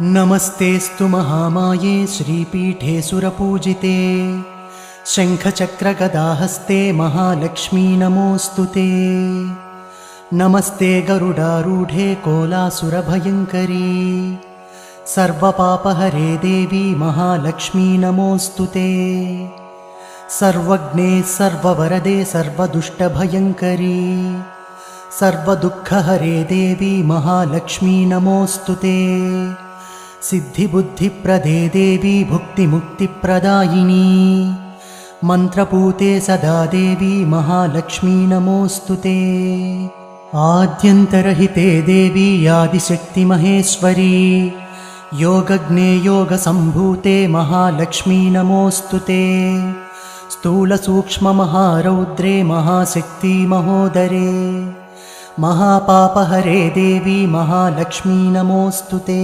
नमस्तेऽस्तु महामाये श्रीपीठे सुरपूजिते शङ्खचक्रगदाहस्ते महालक्ष्मी नमोऽस्तु ते। नमस्ते गरुडारूढे कोलासुरभयङ्करी सर्वपापहरे देवी महालक्ष्मी नमोऽस्तु ते। सर्वज्ञे सर्ववरदे सर्वदुष्टभयङ्करी सर्वदुःखहरे देवी महालक्ष्मी नमोऽस्तु ते। सिद्धिबुद्धिप्रदे देवी भुक्तिमुक्तिप्रदायिनी मन्त्रपूते सदा देवी महालक्ष्मी नमोऽस्तु ते। आद्यन्तरहिते देवी आदिशक्तिमहेश्वरी योगज्ञे योगसम्भूते महालक्ष्मी नमोऽस्तु ते। स्थूलसूक्ष्ममहारौद्रे महाशक्ति महोदरे महापापहरे देवी महालक्ष्मी नमोऽस्तु ते।